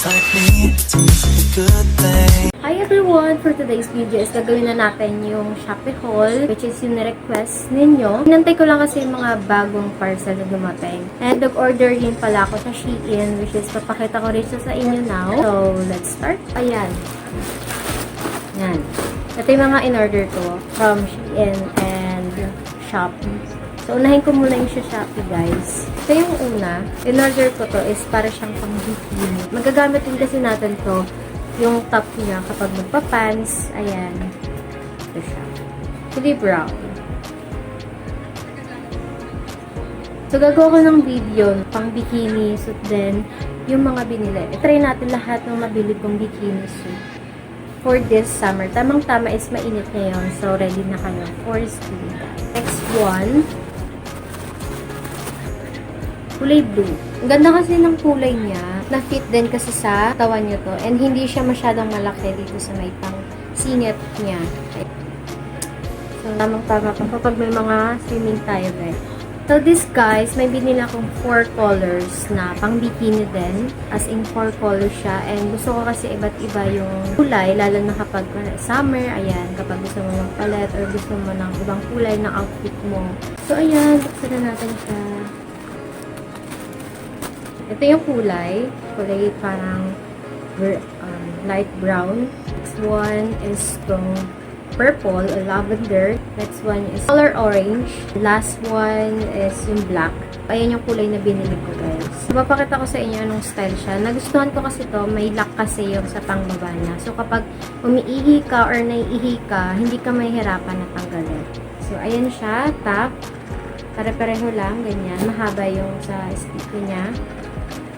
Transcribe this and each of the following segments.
like me to miss a good thing. Hi everyone! For today's video is gagawin na natin yung Shopee haul, which is yung request ninyo. Hinantay ko lang kasi yung mga bagong parcel na dumating. And nag-order din pala ako sa Shein, which is papakita ko rin siya sa inyo now. So, let's start. Ayan. Yan. Ito yung mga in-order ko from Shein and Shopee. So, unahin ko muna yung Shopee, guys. Ito yung una. In-order ko to is para siyang pang bikini. Magagamit din kasi natin to yung top niya kapag magpa-pants. Ayan. Ito siya. Kulay brown. So, gagawa ko ng video pang bikini suit din yung mga binili. I-try natin lahat ng mabili kong bikini suit for this summer. Tamang-tama is mainit ngayon. So, ready na kayo for school. Next one. Kulay blue. Ang ganda kasi ng kulay niya. Na-fit din kasi sa katawan niyo to. And hindi siya masyadong malaki dito sa may pang singit niya. So, tamang-tama pa kapag may mga swimming tayo, guys. So, this guys, may binili akong 4 colors na pang bikini din. As in, 4 colors siya. And gusto ko kasi iba't iba yung kulay. Lalo na kapag summer, ayan. Kapag gusto mo ng palet or gusto mo ng ibang kulay ng outfit mo. So, ayan. Buksan na natin siya. Ito yung kulay. Kulay parang light brown. Next one is itong purple or lavender. Next one is color orange. Last one is yung black. Ayan yung kulay na binili ko, guys. Mapapakita ko sa inyo anong style siya. Nagustuhan ko kasi to, may lock kasi yung sa pangbaba niya. So, kapag umiihi ka or naiihi ka, hindi ka mahihirapan na tanggalin. So, ayan siya. Top. Pare-pareho lang. Ganyan. Mahaba yung sa stick niya.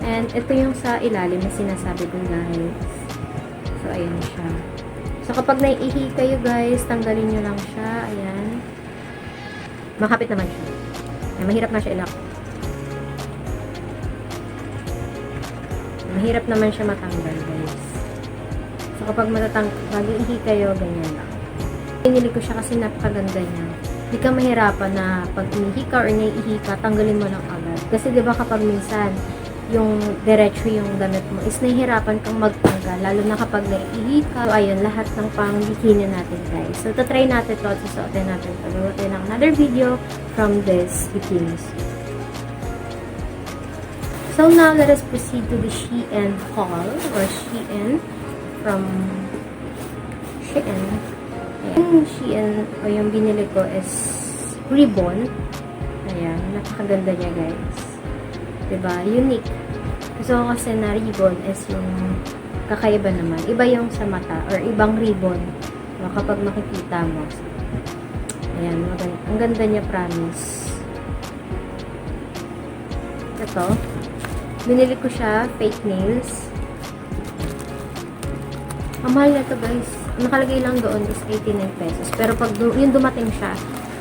And ito yung sa ilalim na sinasabi ko, guys. So, ayan siya. So, kapag naiihi kayo, guys, tanggalin nyo lang siya. Ayan. Makapit naman siya. Ayan, mahirap na siya ilak. Mahirap naman siya matanggal, guys. So, kapag mag-iihi kayo, ganyan lang. Pinili ko siya kasi napakaganda niya. Hindi ka mahirapan na pag umihi ka or naiihi ka, tanggalin mo lang agad. Kasi, di ba kapag minsan, yung diretso yung damit mo is nahihirapan kang magtanggal, lalo na kapag naiihi ka. So, ayun, lahat ng pang bikini natin, guys. So, tatry natin to at susuotin natin to. Gawin tayo ng another video from this bikini suit. So, now, let us proceed to the Shein haul or Shein from Shein. Yung Shein o yung binili ko is ribbon. Ayan, napakaganda niya, guys. Diba? Unique. Gusto ko kasi na ribbon is yung kakaiba naman. Iba yung sa mata or ibang ribbon. Diba? Kapag makikita mo. Ayan, maganda. Ang ganda niya, promise. Ito. Binili ko siya, fake nails. Ang mahal na ito, guys. Nakalagay lang doon is 89 pesos. Pero pag yung dumating siya,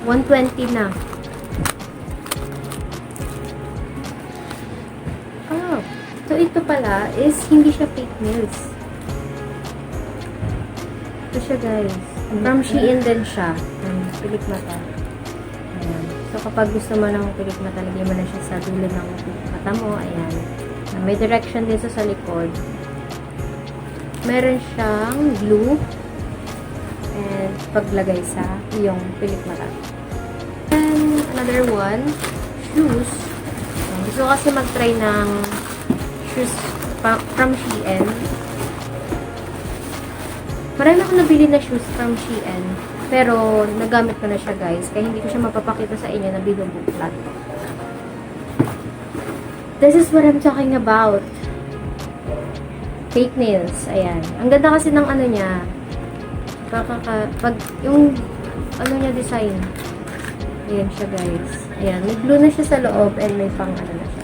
120 na. So, ito pala is hindi siya fake nails. Ito siya, guys. From Shein din siya. Pilik mata. Ayan. So, kapag gusto mo ng pilik mata, lagyan mo na siya sa dulo ng pilik mata mo. Ayan. May direction din sa likod. Meron siyang glue. And paglagay sa iyong pilik mata. And another one, shoes. Gusto ko kasi mag-try ng shoes from Shein. Marami akong nabili na shoes from Shein. Pero, nagamit ko na siya, guys. Kaya hindi ko siya mapapakita sa inyo na binubuklat. This is what I'm talking about. Fake nails. Ayan. Ang ganda kasi ng ano niya. Pag yung ano niya design. Ayan siya, guys. Ayan. May glue na siya sa loob and may pang ano na siya.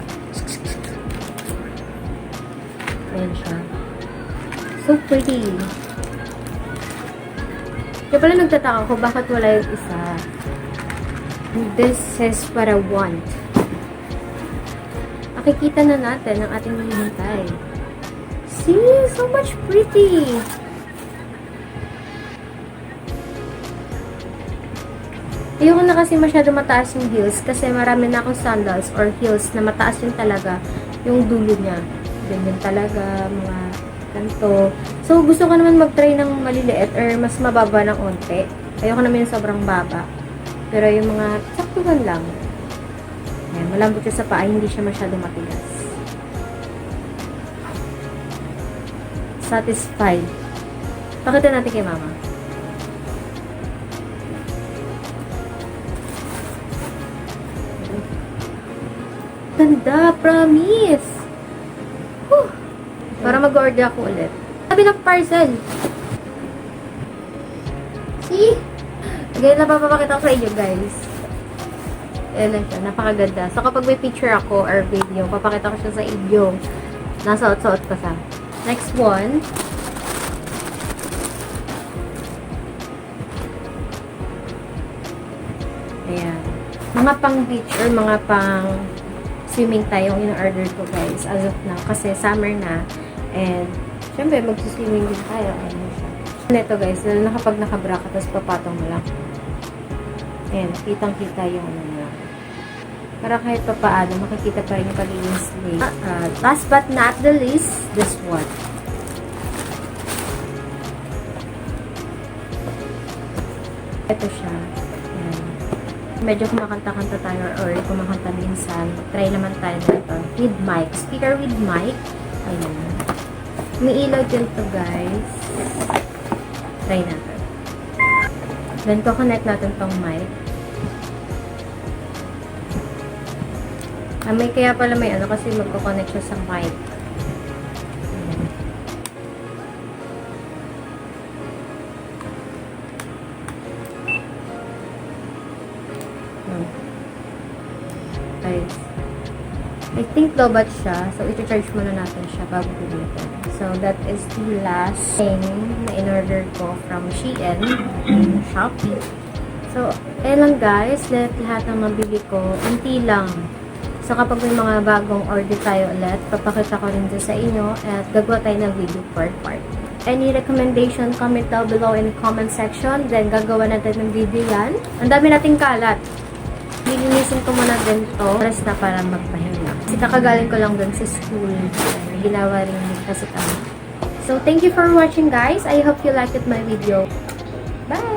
Ayan siya. So pretty. Kaya pala nagtataka ko bakit wala yung isa. This is what I want. Makikita na natin ang ating hinihintay. See? So much pretty. Ayoko na kasi masyado mataas yung heels kasi marami na akong sandals or heels na mataas yun talaga yung dulo niya. Ganyan talaga, mga ganito. So, gusto ko naman mag-try ng maliliit or mas mababa ng onte. Ayoko naman yung sobrang baba. Pero yung mga saktuhan lang. Ayan, malambot siya sa paa, hindi siya masyado matigas. Satisfied. Pakita natin kay mama. Ganda, promise! Whew. Para mag-order ako ulit. Sabi ng parcel. See? Ganyan na papapakita ko sa inyo, guys. Ayan lang siya. Napakaganda. So, kapag may picture ako or video, papakita ko siya sa inyo. Nasuot-suot ko sa. Next one. Ayan. Mga pang beach or mga pang swimming tayo yung in-order ko, guys. As of now. Kasi summer na. And, syempre, mag-swimming din tayo. Ayan siya. Ito, guys. Lalo na kapag nakabra ka, tapos papatong mo lang. Ayan. Kitang-kita yung ano na. Para kahit pa paano, makikita pa rin yung pagiging slave. Last but not the least, this one. Ito siya. Ayan. Medyo kumakanta-kanta tayo or kumakanta minsan. Try naman tayo na ito. With mic. Speaker with mic. Ayan. May ilaw din to, guys. Try natin. Then, ko-connect natin tong mic. May kaya pala may ano kasi magko-connect siya sa mic. Ayan. Guys. I think lobat siya. So, iti-charge muna natin siya bago gamitin. So, that is the last thing na in-order ko from Shein and Shopee. So, ayan lang guys. Lahat ng mabili ko, unti lang. So, kapag may mga bagong order tayo ulit, papakita ko rin dyan sa inyo at gagawa tayo ng video part. Any recommendation, comment down below in the comment section. Then, gagawa natin ng video yan. Ang dami nating kalat. Lilinisin ko muna din to. Rest na para magpahinga. Kasi kakagaling ko lang dun sa school. Ginawa rin kasi kami. So, thank you for watching guys. I hope you liked my video. Bye!